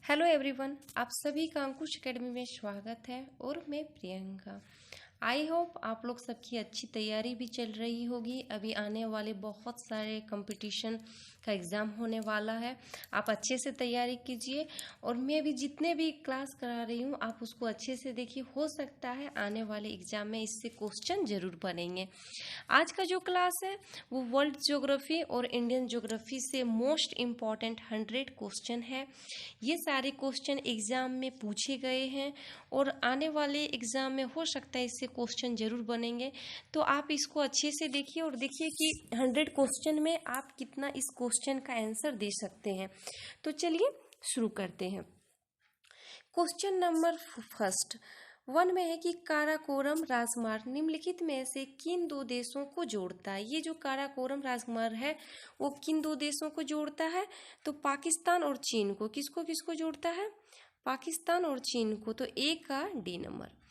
Hello everyone, आप सभी का अंकुश एकेडमी में स्वागत है और मैं प्रियंका। आई होप आप लोग सबकी अच्छी तैयारी भी चल रही होगी। अभी आने वाले बहुत सारे कंपटीशन का एग्ज़ाम होने वाला है, आप अच्छे से तैयारी कीजिए। और मैं भी जितने भी क्लास करा रही हूँ आप उसको अच्छे से देखिए, हो सकता है आने वाले एग्ज़ाम में इससे क्वेश्चन ज़रूर बनेंगे। आज का जो क्लास है वो वर्ल्ड ज्योग्राफी और इंडियन ज्योग्राफी से मोस्ट इम्पॉर्टेंट 100 क्वेश्चन है। ये सारे क्वेश्चन एग्ज़ाम में पूछे गए हैं और आने वाले एग्ज़ाम में हो सकता है इससे क्वेश्चन ज़रूर बनेंगे। तो आप इसको अच्छे से देखिए और देखिए कि 100 क्वेश्चन में आप कितना इस क्वेश्चन का आंसर दे सकते हैं। तो चलिए शुरू करते हैं। क्वेश्चन नंबर फर्स्ट 1 में है कि काराकोरम राजमार्ग निम्नलिखित में से किन दो देशों को जोड़ता है। ये जो काराकोरम राजमार्ग है वो किन दो देशों को जोड़ता है? तो पाकिस्तान और चीन को। किसको किसको जोड़ता है? पाकिस्तान और चीन को। तो ए का डी नंबर।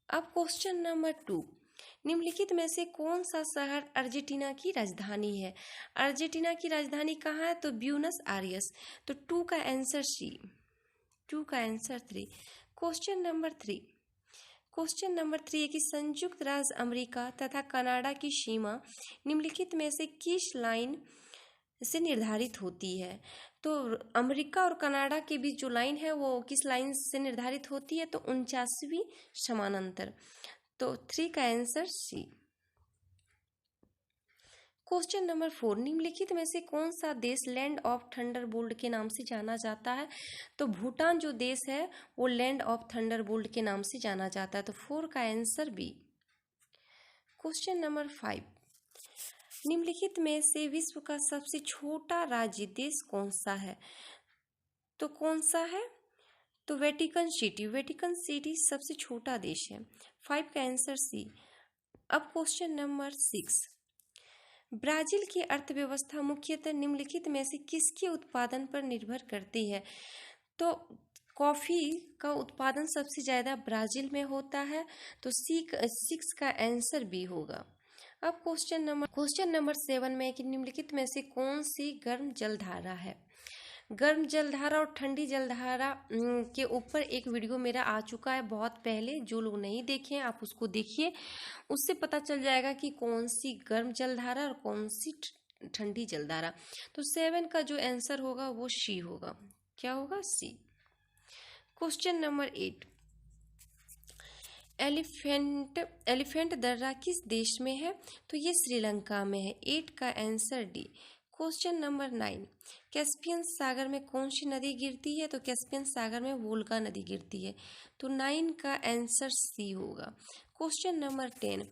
अब क्वेश्चन नंबर 2, निम्नलिखित में से कौन सा शहर अर्जेंटीना की राजधानी है? अर्जेंटीना की राजधानी कहाँ है? तो ब्यूनस आयर्स। तो 2 का आंसर सी, 2 का answer 3। Question number 3, question number 3 है कि संयुक्त राज्य अमेरिका तथा कनाडा की सीमा निम्नलिखित में से किस लाइन से निर्धारित होती है? तो अमेरिका और कनाडा के बीच जो लाइन है वो किस लाइन से निर्धारित होती है? तो 49वीं समानांतर। तो 3 का आंसर सी। क्वेश्चन नंबर 4, निम्नलिखित में से कौन सा देश लैंड ऑफ थंडरबोल्ट के नाम से जाना जाता है? तो भूटान जो देश है वो लैंड ऑफ थंडरबोल्ट के नाम से जाना जाता है। तो 4 का आंसर बी। क्वेश्चन नंबर 5, निम्नलिखित में से विश्व का सबसे छोटा राज्य देश कौन सा है? तो कौन सा है? तो वेटिकन सिटी। वेटिकन सिटी सबसे छोटा देश है। 5 का आंसर सी। अब क्वेश्चन नंबर 6, ब्राजील की अर्थव्यवस्था मुख्यतः निम्नलिखित में से किसके उत्पादन पर निर्भर करती है? तो कॉफ़ी का उत्पादन सबसे ज़्यादा ब्राज़ील में होता है। तो 6 का आंसर बी होगा। अब क्वेश्चन नंबर 7 में है कि निम्नलिखित में से कौन सी गर्म जलधारा है? गर्म जलधारा और ठंडी जलधारा के ऊपर एक वीडियो मेरा आ चुका है बहुत पहले। जो लोग नहीं देखे हैं आप उसको देखिए, उससे पता चल जाएगा कि कौन सी गर्म जलधारा और कौन सी ठंडी जलधारा। तो 7 का जो आंसर होगा वो सी होगा। क्या होगा? सी। क्वेश्चन नंबर 8, एलिफेंट दर्रा किस देश में है? तो ये श्रीलंका में है। 8 का answer D. Question number 9, Caspian सागर में कौन सी नदी गिरती है? तो कैस्पियन सागर में वोल्गा नदी गिरती है। तो 9 का आंसर सी होगा। क्वेश्चन नंबर 10,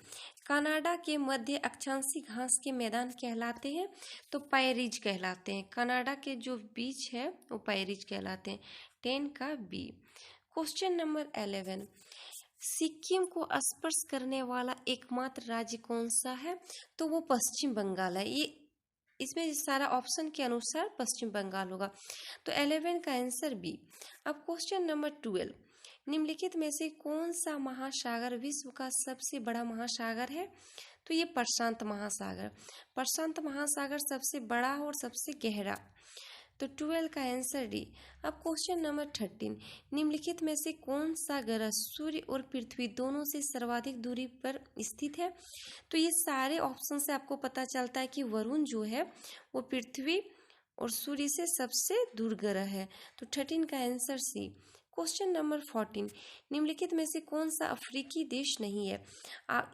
कनाडा के मध्य अक्षांशीय घास के मैदान कहलाते हैं? तो पैरिज कहलाते हैं। कनाडा के जो बीच है वो पैरिज कहलाते हैं। 10 का बी। क्वेश्चन नंबर 11, सिक्किम को स्पर्श करने वाला एकमात्र राज्य कौन सा है? तो वो पश्चिम बंगाल है। ये इसमें सारा ऑप्शन के अनुसार पश्चिम बंगाल होगा। तो 11 का आंसर बी। अब क्वेश्चन नंबर 12, निम्नलिखित में से कौन सा महासागर विश्व का सबसे बड़ा महासागर है? तो ये प्रशांत महासागर। प्रशांत महासागर सबसे बड़ा और सबसे गहरा। तो 12 का आंसर डी। अब क्वेश्चन नंबर 13, निम्नलिखित में से कौन सा ग्रह सूर्य और पृथ्वी दोनों से सर्वाधिक दूरी पर स्थित है? तो ये सारे ऑप्शन से आपको पता चलता है कि वरुण जो है वो पृथ्वी और सूर्य से सबसे दूर ग्रह है। तो 13 का आंसर सी। क्वेश्चन नंबर 14, निम्नलिखित में से कौन सा अफ्रीकी देश नहीं है?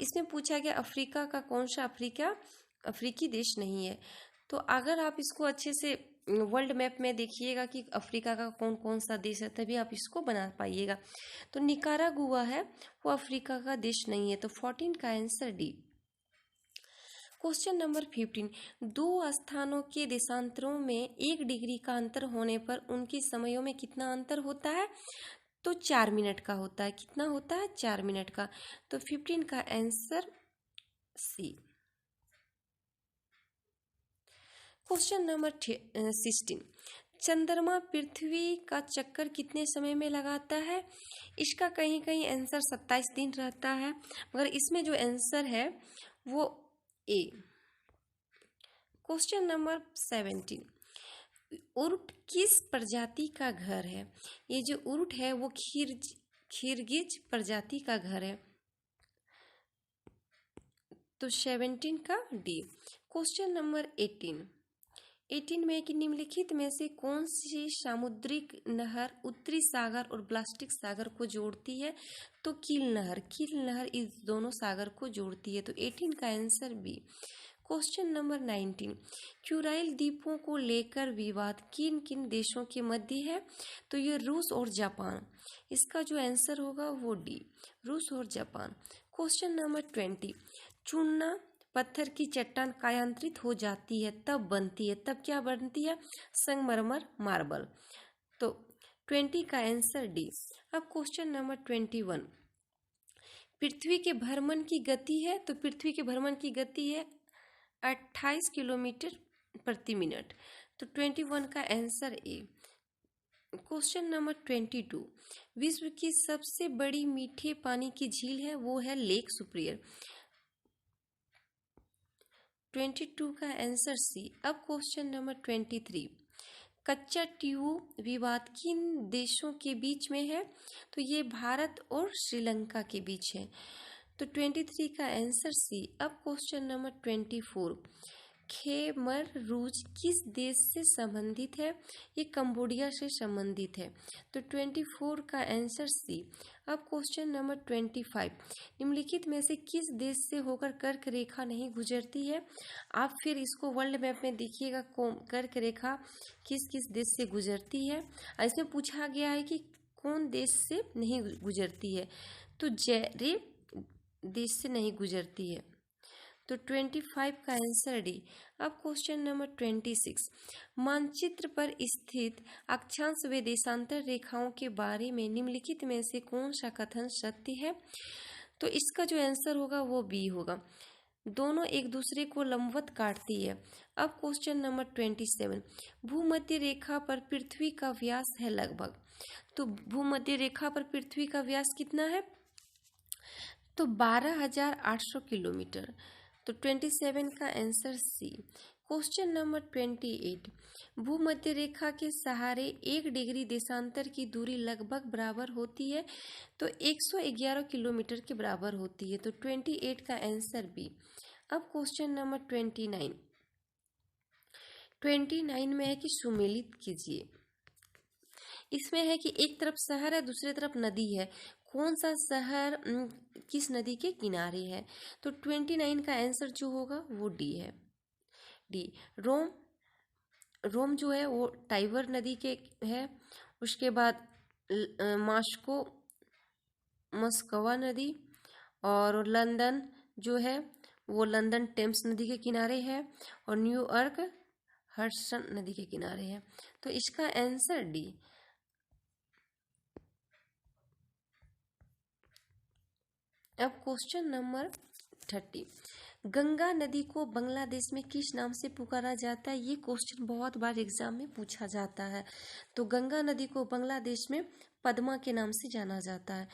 इसमें पूछा गया अफ्रीका का कौन सा अफ्रीकी देश नहीं है। तो अगर आप इसको अच्छे से वर्ल्ड मैप में देखिएगा कि अफ्रीका का कौन कौन सा देश है तभी आप इसको बना पाइएगा। तो निकारागुआ है वो अफ्रीका का देश नहीं है। तो 14 का आंसर डी। क्वेश्चन नंबर 15, दो स्थानों के देशांतरों में 1 डिग्री का अंतर होने पर उनके समयों में कितना अंतर होता है? तो 4 मिनट का होता है। कितना होता है? 4 मिनट का। तो 15 का आंसर सी। क्वेश्चन नंबर 16, चंद्रमा पृथ्वी का चक्कर कितने समय में लगाता है? इसका कहीं कहीं आंसर 27 दिन रहता है, मगर इसमें जो आंसर है वो ए। क्वेश्चन नंबर 17, उर्ट किस प्रजाति का घर है? ये जो उर्ट है वो खिरगिज प्रजाति का घर है। तो 17 का डी। क्वेश्चन नंबर 18 में कि निम्नलिखित में से कौन सी सामुद्रिक नहर उत्तरी सागर और बाल्टिक सागर को जोड़ती है? तो कील नहर इस दोनों सागर को जोड़ती है। तो 18 का answer B. Question number 19, Kuril द्वीपों को लेकर विवाद किन किन देशों के मध्य है? तो ये रूस और जापान। इसका जो आंसर होगा वो डी, रूस और जापान। क्वेश्चन नंबर 20, चूना पत्थर की चट्टान कायांतरित हो जाती है तब बनती है, तब क्या बनती है? संगमरमर मार्बल। तो 20 का आंसर डी। अब क्वेश्चन नंबर 21, पृथ्वी के भ्रमण की गति है? तो पृथ्वी के भ्रमण की गति है 28 किलोमीटर प्रति मिनट। तो 21 का आंसर ए। क्वेश्चन नंबर 22, विश्व की सबसे बड़ी मीठे पानी की झील है वो है लेक सुपिरियर। 22 का आंसर सी। अब क्वेश्चन नंबर 23, कच्चा ट्यूब विवाद किन देशों के बीच में है? तो ये भारत और श्रीलंका के बीच है। तो 23 का आंसर सी। अब क्वेश्चन नंबर 24, खेमर रूज किस देश से संबंधित है? ये कंबोडिया से संबंधित है। तो 24 का आंसर सी। अब क्वेश्चन नंबर 25, निम्नलिखित में से किस देश से होकर कर्क रेखा नहीं गुजरती है? आप फिर इसको वर्ल्ड मैप में देखिएगा, कर्क रेखा किस किस देश से गुजरती है। इसमें पूछा गया है कि कौन देश से नहीं गुजरती है? तो जैरे देश से नहीं गुजरती है। तो 25 का आंसर डी। अब क्वेश्चन नंबर 26, मानचित्र पर स्थित अक्षांश व देशांतर रेखाओं के बारे में निम्नलिखित में से कौन सा कथन सत्य है? तो इसका जो आंसर होगा वो बी होगा, दोनों एक दूसरे को लंबवत काटती है। अब क्वेश्चन नंबर 27, भूमध्य रेखा पर पृथ्वी का व्यास है लगभग। तो भूमध्य रेखा पर पृथ्वी का व्यास कितना है? तो 12,800 किलोमीटर। तो 27 का आंसर सी। क्वेश्चन नंबर 28, भूमध्य रेखा के सहारे 1 डिग्री देशांतर की दूरी लगभग बराबर होती है? तो 111 किलोमीटर के बराबर होती है। तो 28 का आंसर बी। अब क्वेश्चन नंबर 29 में है कि सुमेलित कीजिए। इसमें है कि एक तरफ शहर है, दूसरी तरफ नदी है, कौन सा शहर किस नदी के किनारे है? तो 29 का आंसर जो होगा वो डी है, डी। रोम जो है वो टाइबर नदी के है। उसके बाद मस्कवा नदी, और लंदन जो है वो लंदन टेम्स नदी के किनारे है, और न्यूयॉर्क हडसन नदी के किनारे है। तो इसका आंसर डी। अब क्वेश्चन नंबर 30, गंगा नदी को बांग्लादेश में किस नाम से पुकारा जाता है? ये क्वेश्चन बहुत बार एग्जाम में पूछा जाता है। तो गंगा नदी को बांग्लादेश में पद्मा के नाम से जाना जाता है।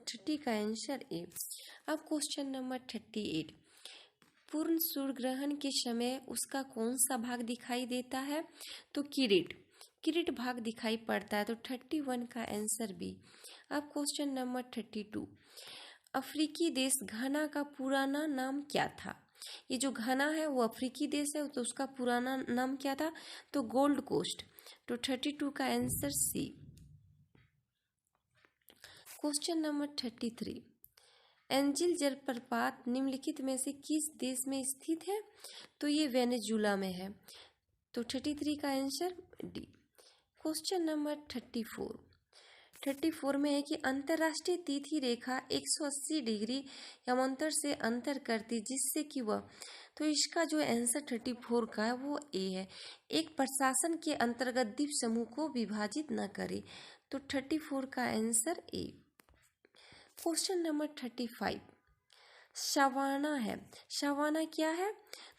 30 का आंसर ए। अब क्वेश्चन नंबर 38, पूर्ण सूर्य ग्रहण के समय उसका कौन सा भाग दिखाई देता है? तो किरीट भाग दिखाई पड़ता है। तो 31 का आंसर बी। अब क्वेश्चन नंबर 32, अफ्रीकी देश घाना का पुराना नाम क्या था? ये जो घाना है वो अफ्रीकी देश है, तो उसका पुराना नाम क्या था? तो गोल्ड कोस्ट। तो 32 का answer C. Question number 33, Angel जलप्रपात निम्नलिखित में से किस देश में स्थित है? तो ये वेनेजुला में है। तो 33 का आंसर डी। क्वेश्चन नंबर 34 में है कि अंतरराष्ट्रीय तिथि रेखा 180 डिग्री यमांतर से अंतर करती जिससे कि वह, तो इसका जो आंसर 34 का है वो ए है, एक प्रशासन के अंतर्गत द्वीप समूह को विभाजित न करे। तो 34 का answer A. Question number 35, savanna है। सवाना क्या है?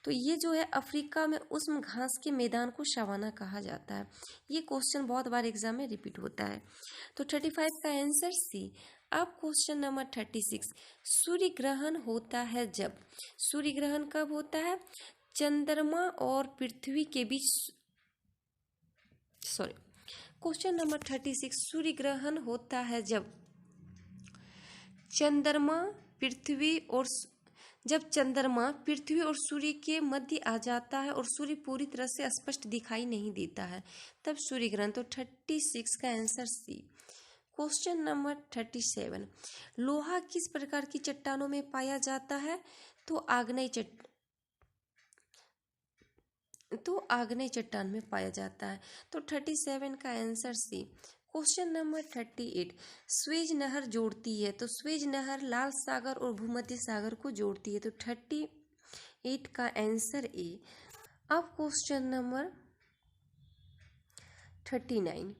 तो ये जो है अफ्रीका में उष्ण घास के मैदान को सवाना कहा जाता है। ये क्वेश्चन बहुत बार एग्जाम में रिपीट होता है। तो 35 का आंसर सी। अब क्वेश्चन नंबर 36, सूर्य ग्रहण होता है जब, सूर्य ग्रहण कब होता है? चंद्रमा और पृथ्वी के बीच सॉरी। क्वेश्चन नंबर 36, सूर्य ग्रहण होता है जब चंद्रमा पृथ्वी और सूर्य के मध्य आ जाता है और सूर्य पूरी तरह से स्पष्ट दिखाई नहीं देता है, तब सूर्य ग्रहण। तो 36 का आंसर सी। क्वेश्चन नंबर 37, लोहा किस प्रकार की चट्टानों में पाया जाता है? तो आग्नेय चट्टान में पाया जाता है। तो 37 का answer C. Question number 38, Suez नहर जोड़ती है। तो स्वेज नहर लाल सागर और भूमध्य सागर को जोड़ती है। तो 38 का आंसर ए। अब क्वेश्चन नंबर 39,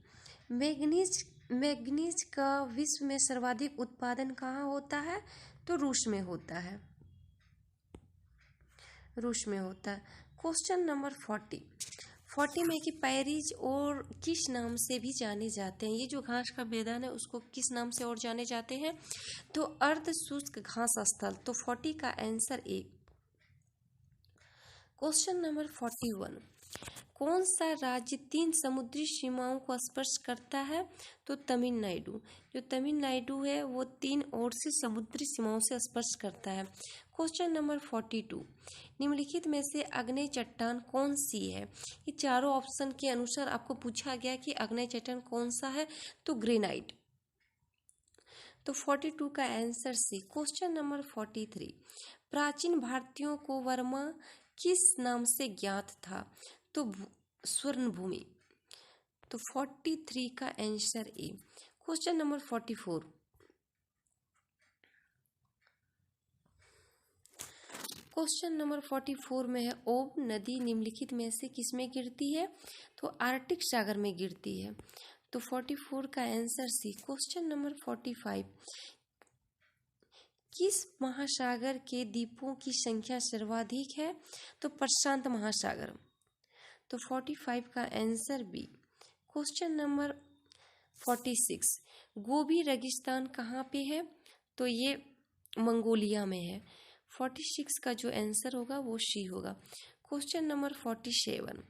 मैग्नीज का विश्व में सर्वाधिक उत्पादन कहाँ होता है? तो रूस में होता है। क्वेश्चन नंबर 40 में कि पैरिज और किस नाम से भी जाने जाते हैं? ये जो घास का मैदान है उसको किस नाम से और जाने जाते हैं? तो अर्ध शुष्क घास स्थल। तो 40 का आंसर ए। क्वेश्चन नंबर 41, कौन सा राज्य 3 समुद्री सीमाओं को स्पर्श करता है? तो तमिलनाडु। जो तमिलनाडु है वो 3 ओर से समुद्री सीमाओं से स्पर्श करता है। क्वेश्चन नंबर 42, निम्नलिखित में से आग्नेय चट्टान कौन सी है? ये चारों ऑप्शन के अनुसार आपको पूछा गया कि आग्नेय चट्टान कौन सा है? तो ग्रेनाइट। तो 42 का आंसर सी। क्वेश्चन नंबर 43, प्राचीन भारतीयों को वर्मा किस नाम से ज्ञात था? तो स्वर्ण भूमि। तो 43 का आंसर ए। क्वेश्चन नंबर 44, में है ओब नदी निम्नलिखित में से किसमें गिरती है? तो आर्कटिक सागर में गिरती है। तो 44 का आंसर सी। क्वेश्चन नंबर 45, किस महासागर के द्वीपों की संख्या सर्वाधिक है? तो प्रशांत महासागर। तो 45 का आंसर बी। क्वेश्चन नंबर 46, गोबी रेगिस्तान कहाँ पे है? तो ये मंगोलिया में है। 46 का जो आंसर होगा वो सी होगा। क्वेश्चन नंबर 47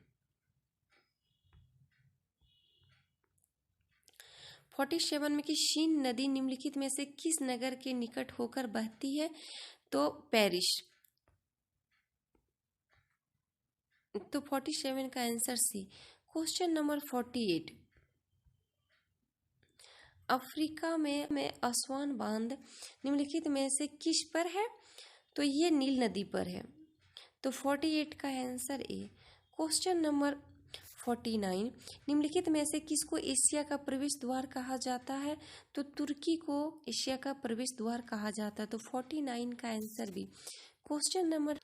में कि शीन नदी निम्नलिखित में से किस नगर के निकट होकर बहती है? तो पेरिस। तो 47 का answer C. Question number 48, Africa में असवान बांध निम्नलिखित में से किस पर है? तो ये नील नदी पर है। तो 48 का आंसर ए। क्वेश्चन नंबर 49, निम्नलिखित में से किसको एशिया का प्रवेश द्वार कहा जाता है? तो तुर्की को एशिया का प्रवेश द्वार कहा जाता है। तो 49 का आंसर बी। क्वेश्चन नंबर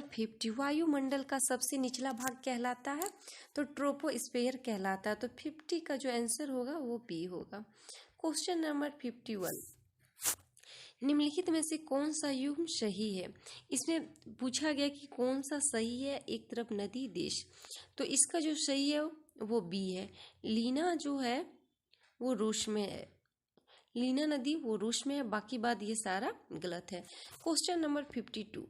50, वायुमंडल का सबसे निचला भाग कहलाता है? तो ट्रोपोस्फेयर कहलाता है। तो 50 का जो आंसर होगा वो बी होगा। क्वेश्चन नंबर 51, निम्नलिखित में से कौन सा युग्म सही है? इसमें पूछा गया कि कौन सा सही है, एक तरफ नदी देश। तो इसका जो सही है वो बी है। लीना जो है वो रूस में है। लीना नदी वो रूस में है, बाकी बात ये सारा गलत है। क्वेश्चन नंबर 52,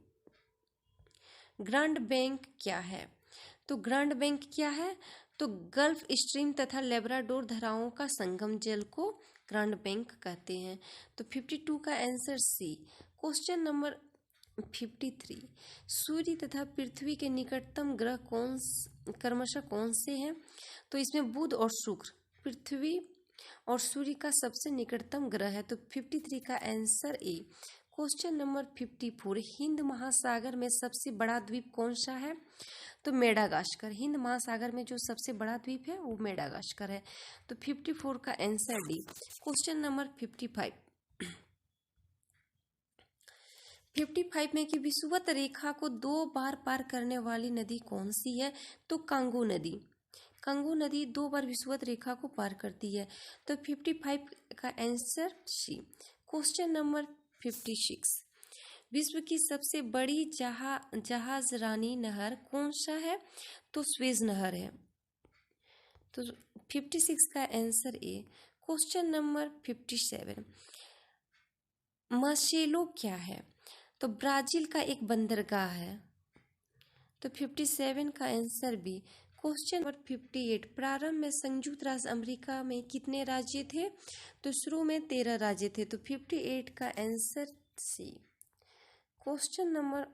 ग्रांड बैंक क्या है? तो ग्रांड बैंक क्या है? तो गल्फ स्ट्रीम तथा लेब्राडोर धाराओं का संगम जल को ग्रांड बैंक कहते हैं। तो 52 का आंसर सी। क्वेश्चन नंबर 53, सूर्य तथा पृथ्वी के निकटतम ग्रह क्रमशः कौन से हैं? तो इसमें बुध और शुक्र। पृथ्वी और सूर्य का सबसे निकटतम ग्रह है। तो 53 का answer A. Question number 54, Hind महासागर में सबसे बड़ा द्वीप कौन सा है? तो मेडागास्कर। हिंद महासागर में जो सबसे बड़ा द्वीप है वो मेडागास्कर है। तो 54 का आंसर डी। क्वेश्चन नंबर 55 में कि विषुवत रेखा को 2 बार पार करने वाली नदी कौन सी है? तो कांगो नदी। कांगो नदी 2 बार विषुवत रेखा को पार करती है। तो 55 का आंसर सी। क्वेश्चन नंबर 56, विश्व की सबसे बड़ी जहाज रानी नहर कौन सा है? तो स्वेज नहर है। तो 56 का answer A. Question number 57, Marcelo क्या है? तो ब्राजील का एक बंदरगाह है। तो 57 का आंसर बी। क्वेश्चन नंबर 58, प्रारंभ में संयुक्त राज्य अमेरिका में कितने राज्य थे? तो शुरू में 13 राज्य थे। तो 58 का answer C. Question number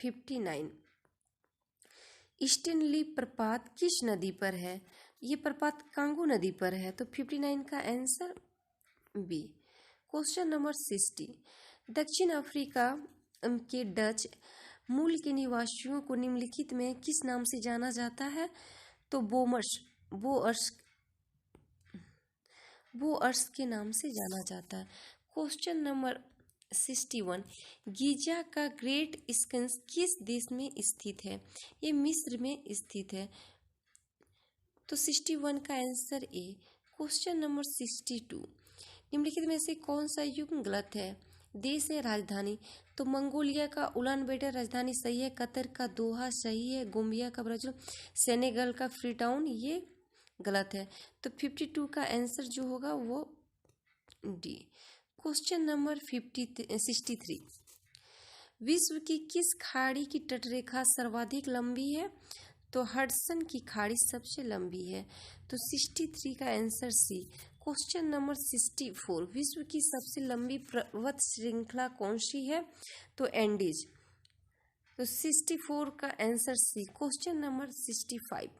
59, Stanley प्रपात किस नदी पर है? ये प्रपात कांगो नदी पर है। तो 59 का आंसर बी। क्वेश्चन नंबर 60, दक्षिण अफ्रीका के डच मूल के निवासियों को निम्नलिखित में किस नाम से जाना जाता है? तो बोअर्स के नाम से जाना जाता है। क्वेश्चन नंबर 61, गीजा का ग्रेट स्कंस किस देश में स्थित है? ये मिस्र में स्थित है। तो 61 का आंसर ए। क्वेश्चन नंबर 62, निम्नलिखित में से कौन सा युग्म गलत है? देश है राजधानी। तो मंगोलिया का उलान बैटर राजधानी सही है, कतर का दोहा सही है, गोम्बिया का ब्राजील, सेनेगल का फ्रीटाउन ये गलत है। तो 52 का आंसर जो होगा वो डी। क्वेश्चन नंबर 63, विश्व की किस खाड़ी की तटरेखा सर्वाधिक लंबी है? तो हडसन की खाड़ी सबसे लंबी है। तो 63 का आंसर सी। क्वेश्चन नंबर 64, विश्व की सबसे लंबी पर्वत श्रृंखला कौन सी है? तो एंडीज। तो 64 का आंसर सी। क्वेश्चन नंबर 65,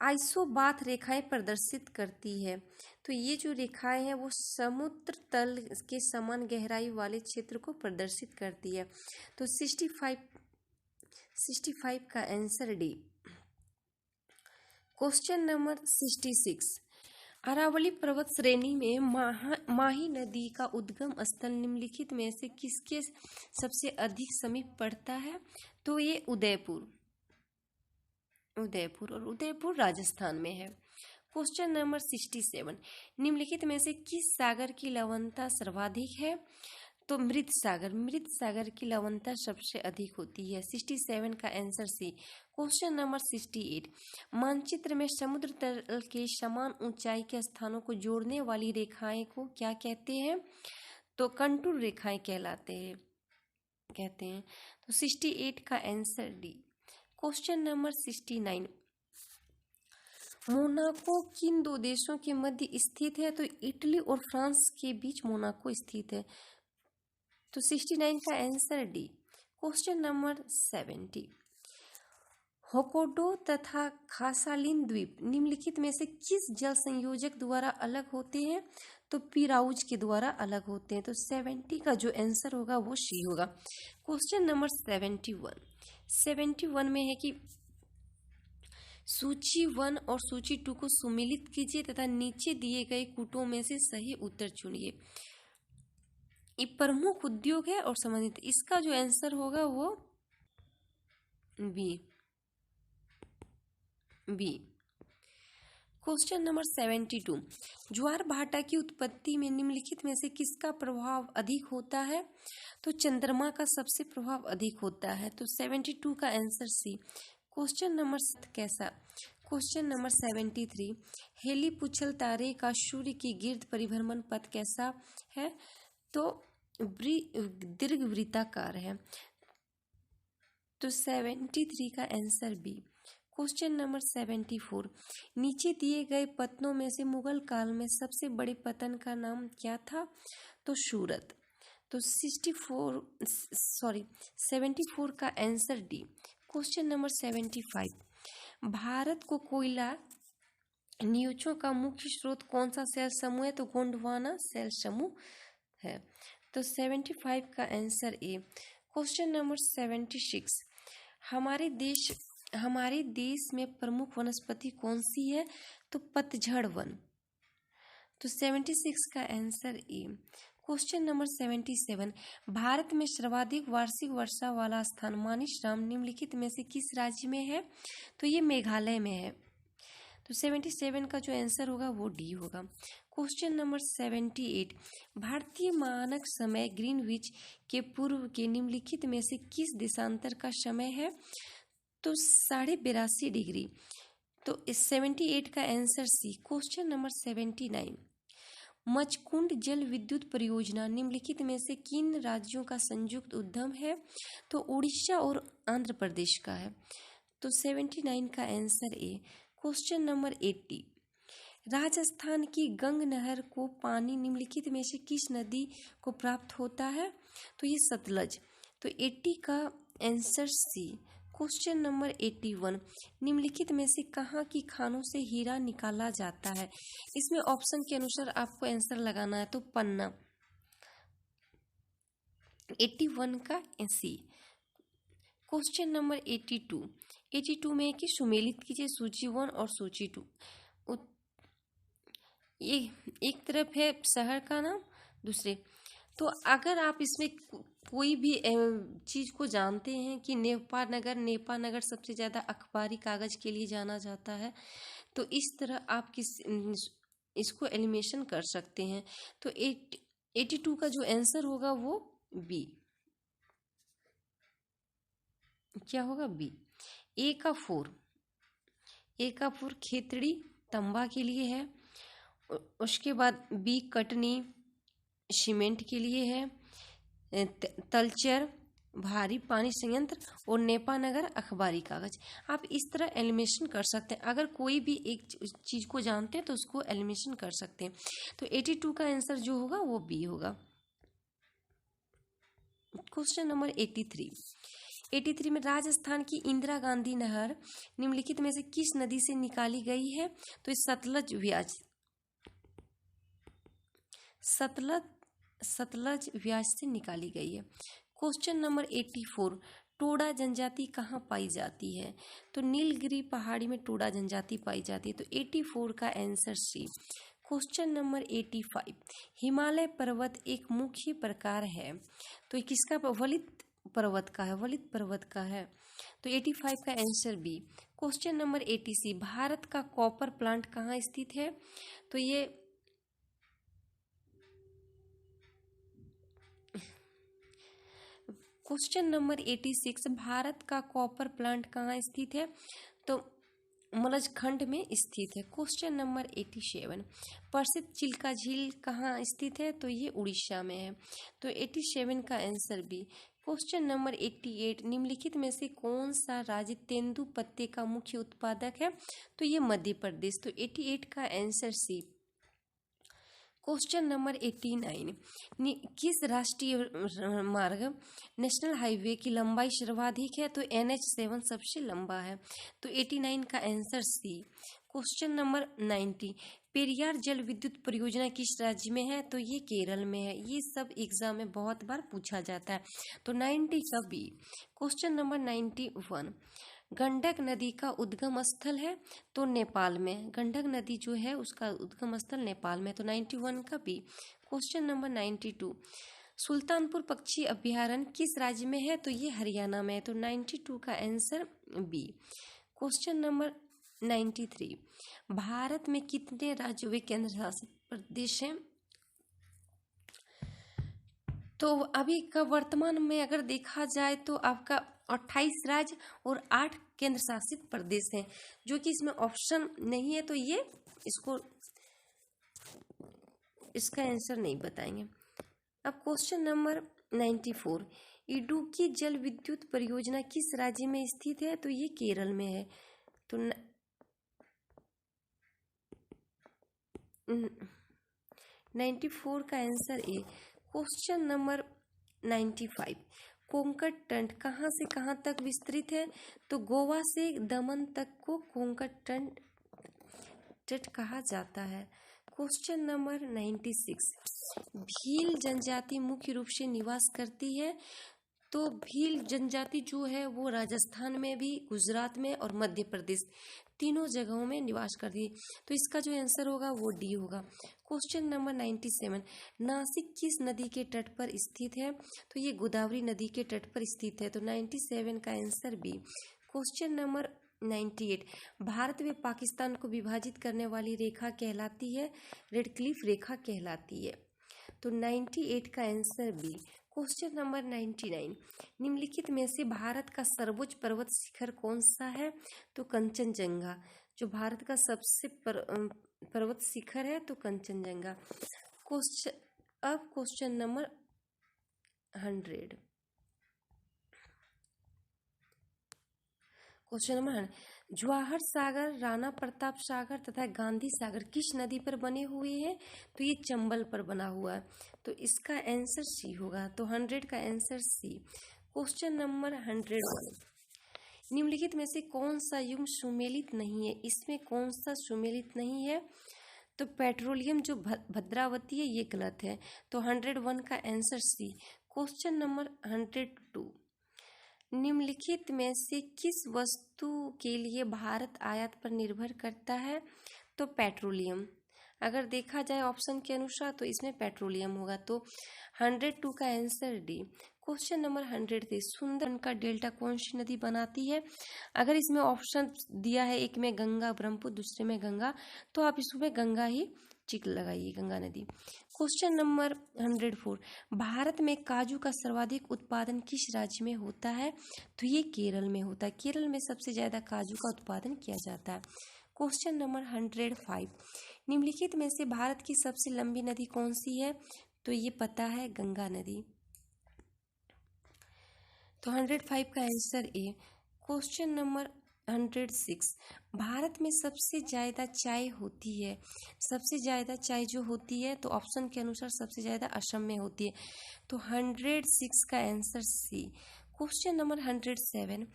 आइसोबाथ रेखाएं प्रदर्शित करती है। तो ये जो रेखाएं हैं वो समुद्र तल के समान गहराई वाले क्षेत्र को प्रदर्शित करती है। तो 65 का answer D. Question number 66, Aravalli पर्वत श्रेणी में माही नदी का उद्गम स्थल निम्नलिखित में से किसके सबसे अधिक समीप पड़ता है? तो ये उदयपुर और उदयपुर राजस्थान में है। क्वेश्चन नंबर 67, निम्नलिखित में से किस सागर की लवणता सर्वाधिक है? तो मृत सागर की लवणता सबसे अधिक होती है। 67 का आंसर सी। क्वेश्चन नंबर 68, मानचित्र में समुद्र तल के समान ऊंचाई के स्थानों को जोड़ने वाली रेखाएं को क्या कहते हैं? तो कंटूर रेखाएं कहते हैं। तो 68 का answer D. Question number 69, Monaco किन दो देशों के मध्य स्थित है? तो इटली और फ्रांस के बीच मोनाको स्थित है। तो 69 का आंसर डी। क्वेश्चन नंबर 70, होकोडो तथा खासालिन द्वीप निम्नलिखित में से किस जल संयोजक द्वारा अलग होते हैं? तो पिराउज के द्वारा अलग होते हैं। तो 70 का जो आंसर होगा वो सी होगा। क्वेश्चन नंबर 71 में है कि सूची 1 और सूची 2 को सुमेलित कीजिए तथा नीचे दिए गए कूटों में से सही उत्तर चुनिए। ये प्रमुख उद्योग है और संबंधित, इसका जो आंसर होगा वो बी। क्वेश्चन नंबर 72, ज्वार भाटा की उत्पत्ति में निम्नलिखित में से किसका प्रभाव अधिक होता है? तो चंद्रमा का सबसे प्रभाव अधिक होता है। तो 72 का आंसर सी। क्वेश्चन नंबर कैसा? क्वेश्चन नंबर 73, हेली पुछल तारे का सूर्य की गिर्द परिभ्रमण पथ कैसा है? तो दीर्घवृत्ताकार है। तो 73 का आंसर बी। क्वेश्चन नंबर 74, नीचे दिए गए पत्तनों में से मुगल काल में सबसे बड़े पत्तन का नाम क्या था? तो सूरत। तो 74 का answer D. Question number 75, Bharat को कोयला नियोजों का मुख्य स्रोत कौन सा सेल समूह है? तो गोंडवाना सेल समूह है। तो 75 का आंसर ए। क्वेश्चन नंबर 76, हमारे देश में प्रमुख वनस्पति कौन सी है? तो पतझड़ वन। तो 76 का answer A. Question number 77, Bharat में सर्वाधिक वार्षिक वर्षा वाला स्थान मानिसराम निम्नलिखित में से किस राज्य में है? तो ये मेघालय में है। तो 77 का जो आंसर होगा वो डी होगा। क्वेश्चन नंबर 78, भारतीय मानक समय ग्रीनविच के पूर्व के निम्नलिखित में से किस देशांतर का समय है? तो 82.5 डिग्री। तो इस 78 का answer C. Question number 79, Machkund जल विद्युत परियोजना निम्नलिखित में से किन राज्यों का संयुक्त उद्यम है? तो उड़ीसा और आंध्र प्रदेश का है। तो 79 का answer A. Question number 80, Rajasthan की गंग नहर को पानी निम्नलिखित में से किस नदी को प्राप्त होता है? तो ये सतलज। तो 80 का आंसर सी। क्वेश्चन नंबर 81, निम्नलिखित में से कहाँ की खानों से हीरा निकाला जाता है? इसमें ऑप्शन के अनुसार आपको आंसर लगाना है। तो पन्ना। 81 का सी। क्वेश्चन नंबर 82, 82 में कि सुमेलित कीजिए सूची 1 और सूची 2। ये एक तरफ है शहर का नाम, दूसरे। तो अगर आप इसमें कोई भी चीज़ को जानते हैं कि नेपा नगर सबसे ज़्यादा अखबारी कागज़ के लिए जाना जाता है, तो इस तरह आप इसको एलिमिनेशन कर सकते हैं। तो 82 का जो आंसर होगा वो बी। क्या होगा? बी। ए का 4 खेतड़ी तंबा के लिए है। उसके बाद बी कटनी सीमेंट के लिए है। तलचर भारी पानी संयंत्र और नेपानगर अखबारी कागज। आप इस तरह एलिमिनेशन कर सकते हैं। अगर कोई भी एक चीज को जानते हैं तो उसको एलिमिनेशन कर सकते हैं। तो 82 का आंसर जो होगा वो बी होगा। क्वेश्चन नंबर 83 में राजस्थान की इंदिरा गांधी नहर निम्नलिखित में से किस नदी से निकाली गई है? तो सतलज व्यास से निकाली गई है। क्वेश्चन नंबर 84, टोडा जनजाति कहाँ पाई जाती है? तो नीलगिरी पहाड़ी में टोडा जनजाति पाई जाती है। तो 84 का answer C. Question number 85, Himalaya पर्वत एक मुख्य प्रकार है। तो ये किसका? वलित पर्वत का है। तो 85 का answer B. Question number 86, Bharat का कॉपर प्लांट कहाँ स्थित है? तो ये क्वेश्चन नंबर 86, भारत का कॉपर प्लांट कहाँ स्थित है? तो मलजखंड में स्थित है। क्वेश्चन नंबर 87, प्रसिद्ध चिल्का झील कहाँ स्थित है? तो ये उड़ीसा में है। तो 87 का आंसर बी। क्वेश्चन नंबर 88, निम्नलिखित में से कौन सा राज्य तेंदु पत्ते का मुख्य उत्पादक है? तो ये मध्य प्रदेश। तो 88 का आंसर सी। क्वेश्चन नंबर 89, किस राष्ट्रीय मार्ग नेशनल हाईवे की लंबाई सर्वाधिक है? तो NH7 सबसे लंबा है। तो 89 का answer C. Question number 90, Periyar जल विद्युत परियोजना किस राज्य में है? तो ये केरल में है। ये सब एग्जाम में बहुत बार पूछा जाता है। तो 90 का बी। क्वेश्चन नंबर 91, गंडक नदी का उद्गम स्थल है? तो नेपाल में। गंडक नदी जो है उसका उद्गम स्थल नेपाल में। तो 91 का बी। क्वेश्चन नंबर 92, सुल्तानपुर पक्षी अभ्यारण्य किस राज्य में है? तो ये हरियाणा में है। तो 92 का answer B. Question number 93, Bharat में कितने राज्य व केंद्र शासित प्रदेश हैं? तो अभी का वर्तमान में अगर देखा जाए तो आपका 28 राज्य और 8 केंद्र शासित प्रदेश हैं, जो कि इसमें ऑप्शन नहीं है। तो ये इसका आंसर नहीं बताएंगे। अब क्वेश्चन नंबर 94, इडुक्की जल विद्युत परियोजना किस राज्य में स्थित है? तो ये केरल में है। तो 94 का answer A. Question number 95, Konkan तट कहाँ से कहाँ तक विस्तृत है? तो गोवा से दमन तक को कोंकण तट कहा जाता है। क्वेश्चन नंबर 96, भील जनजाति मुख्य रूप से निवास करती है? तो भील जनजाति जो है वो राजस्थान में भी, गुजरात में और मध्य प्रदेश तीनों जगहों में निवास करती है। तो इसका जो आंसर होगा वो डी होगा। क्वेश्चन नंबर 97, नासिक किस नदी के तट पर स्थित है? तो ये गोदावरी नदी के तट पर स्थित है। तो 97 का answer B. Question number 98, Bharat व पाकिस्तान को विभाजित करने वाली रेखा कहलाती है? रेडक्लिफ रेखा कहलाती है। तो 98 का आंसर बी। क्वेश्चन नंबर 99, निम्नलिखित में से भारत का सर्वोच्च पर्वत शिखर कौन सा है? तो कंचनजंगा जो भारत का सबसे पर्वत शिखर है। तो Kanchenjunga. Question number 100। Question number 100, Jawahar Sagar, Rana Pratap Sagar तथा गांधी सागर किस नदी पर बने हुए हैं? तो ये चंबल पर बना हुआ है, तो इसका आंसर सी होगा। तो 100 का आंसर सी। क्वेश्चन नंबर 101, निम्नलिखित में से कौन सा युग्म सुमेलित नहीं है? इसमें कौन सा सुमेलित नहीं है? तो पेट्रोलियम जो भद्रावती है ये गलत है, तो 101 का आंसर सी। क्वेश्चन नंबर 102, निम्नलिखित में से किस वस्तु के लिए भारत आयात पर निर्भर करता है? तो पेट्रोलियम। अगर देखा जाए ऑप्शन के अनुसार तो इसमें पेट्रोलियम होगा, तो 102 का answer D. Question number 103, Sundarban का डेल्टा कौन सी नदी बनाती है? अगर इसमें ऑप्शन दिया है, एक में गंगा ब्रह्मपुत्र, दूसरे में गंगा, तो आप इसमें गंगा ही टिक लगाइए, गंगा नदी। क्वेश्चन नंबर 104, भारत में काजू का सर्वाधिक उत्पादन किस राज्य में होता है? तो ये केरल में होता है। केरल में सबसे ज्यादा काजू का उत्पादन किया जाता है। क्वेश्चन नंबर 105, निम्नलिखित में से भारत की सबसे लंबी नदी कौन सी है? तो ये पता है, गंगा नदी। तो 105 का answer A. Question number 106, Bharat में सबसे ज्यादा चाय होती है, सबसे ज्यादा चाय जो होती है, तो ऑप्शन के अनुसार सबसे ज्यादा असम में होती है, तो 106 का answer C. Question number 107,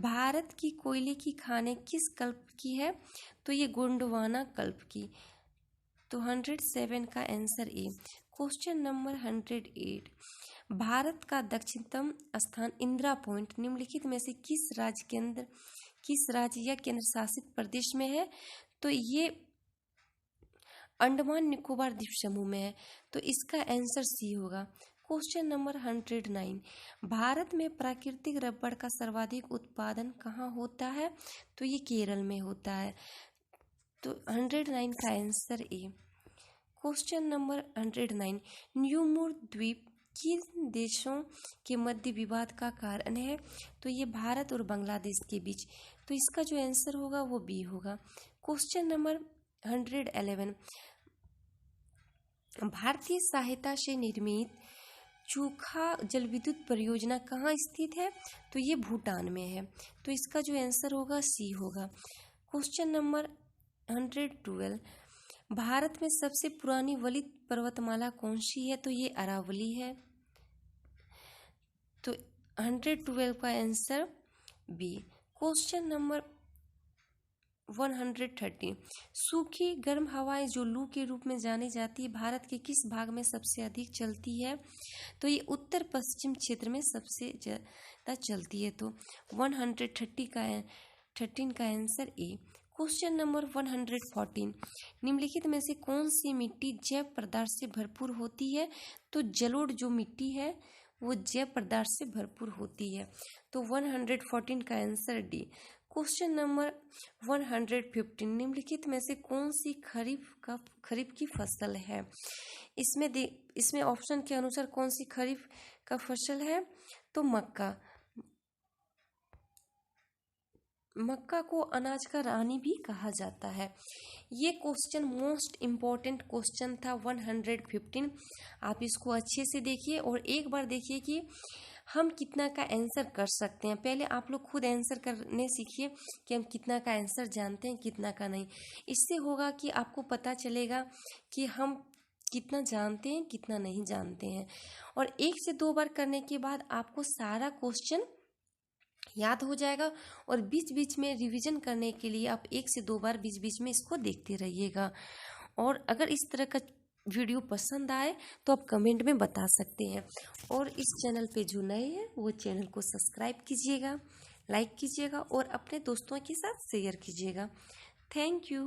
Bharat की कोयले की खानें किस कल्प की है? तो ये गोंडवाना कल्प की, तो 107 का answer A. Question number 108, Bharat का दक्षिणतम स्थान इंदिरा पॉइंट निम्नलिखित में से किस राज्य या केंद्र शासित प्रदेश में है? तो ये अंडमान निकोबार द्वीप समूह में है, तो इसका आंसर सी होगा। क्वेश्चन नंबर 109, भारत में प्राकृतिक रबड़ का सर्वाधिक उत्पादन कहाँ होता है? तो ये केरल में होता है, तो 109 का answer A. Question number 109, New Moore द्वीप किन देशों के मध्य विवाद का कारण है? तो ये भारत और बांग्लादेश के बीच, तो इसका जो आंसर होगा वो बी होगा। क्वेश्चन नंबर 111, भारतीय सहायता से निर्मित चोखा जलविद्युत परियोजना कहाँ स्थित है? तो ये भूटान में है, तो इसका जो आंसर होगा सी होगा। क्वेश्चन नंबर 112, भारत में सबसे पुरानी वलित पर्वतमाला कौन सी है? तो ये अरावली है, तो 112 का आंसर बी। क्वेश्चन नंबर 113, सूखी गर्म हवाएं जो लू के रूप में जानी जाती है, भारत के किस भाग में सबसे अधिक चलती है? तो ये उत्तर पश्चिम क्षेत्र में सबसे ज्यादा चलती है, तो 113 का आंसर ए। क्वेश्चन नंबर 114, निम्नलिखित में से कौन सी मिट्टी जैव पदार्थ से भरपूर होती है? तो जलोढ़ जो मिट्टी है वो जैव पदार्थ से भरपूर होती है, तो 114 का आंसर डी। क्वेश्चन नंबर 115, निम्नलिखित में से कौन सी खरीफ की फसल है? इसमें ऑप्शन के अनुसार कौन सी खरीफ का फसल है? तो मक्का को अनाज का रानी भी कहा जाता है। ये क्वेश्चन मोस्ट इम्पोर्टेंट क्वेश्चन था 115। आप इसको अच्छे से देखिए और एक बार देखिए कि हम कितना का आंसर कर सकते हैं। पहले आप लोग खुद आंसर करने सीखिए कि हम कितना का आंसर जानते हैं, कितना का नहीं। इससे होगा कि आपको पता चलेगा कि हम कितना जानते हैं, कितना नहीं जानते हैं। और 1 से 2 बार करने के बाद आपको सारा क्वेश्चन याद हो जाएगा और बीच बीच में रिवीजन करने के लिए आप 1 से 2 बार बीच बीच में इसको देखते रहिएगा। और अगर इस तरह का वीडियो पसंद आए तो आप कमेंट में बता सकते हैं। और इस चैनल पे जो नए हैं वो चैनल को सब्सक्राइब कीजिएगा, लाइक कीजिएगा और अपने दोस्तों के साथ शेयर कीजिएगा। Thank you.